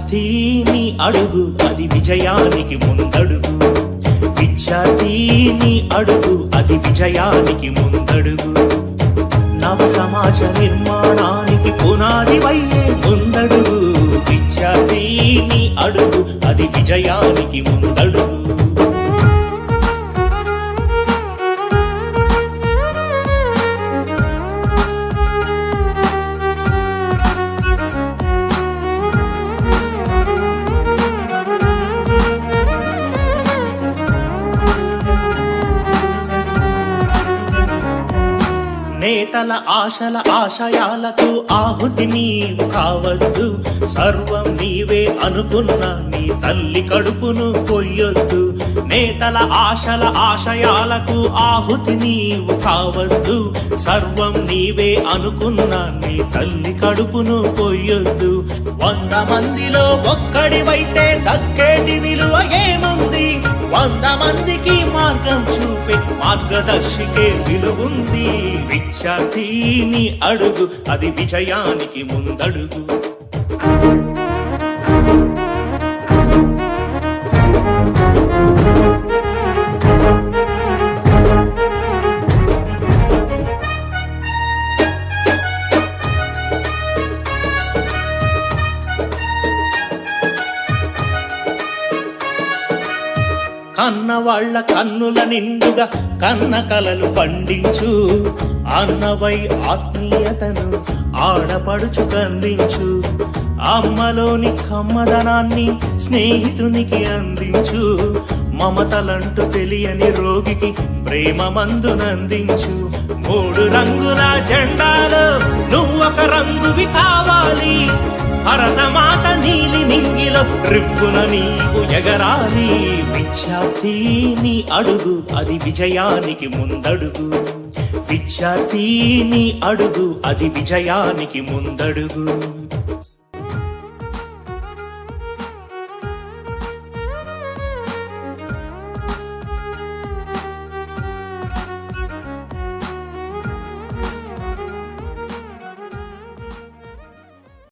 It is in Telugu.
విద్యార్థిని అడుగు అది విజయానికి ముందడుగు. విద్యార్థిని అడుగు అది విజయానికి ముందడుగు. నవ సమాజ నిర్మాణానికి పునాది వయ్యే ముందడుగు. విద్యార్థిని అడుగు అది విజయానికి ముందడుగు. నేతల ఆశల ఆశయాలకు ఆహుతి నీవు కావద్దు. సర్వం నీవే అనుకున్న నీ తల్లి కడుపును కొయ్యొద్దు. నేతల ఆశల ఆశయాలకు ఆహుతి నీవు కావద్దు. సర్వం నీవే అనుకున్న నీ తల్లి కడుపును కొయ్యొద్దు. 100 మందిలో ఒక్కడివైతే దక్కేటి విలువ ఏముంది? 100 మందికి మార్గం చూపే మార్గదర్శికే విలువుంది. విద్యార్థిని అడుగు అది విజయానికి ముందడుగు. కన్నవాళ్ల కన్నుల నిండుగా కన్న కలలు పండించు. అన్నవై ఆత్మీయతను ఆడపడుచు కందించు. అమ్మలోని కమ్మదనాన్ని స్నేహితునికి అందించు. మమతలంటూ తెలియని రోగికి ప్రేమ మందునందించు. 3 రంగుల జెండాలో నువ్వొక రంగువి కావాలి. భరతమాత నీలి నింగిలో రిప్పున నీవు ఎగరాలి. విద్యార్థిని అడుగు అది విజయానికి ముందడుగు. విద్యార్థిని అడుగు అది విజయానికి ముందడుగు.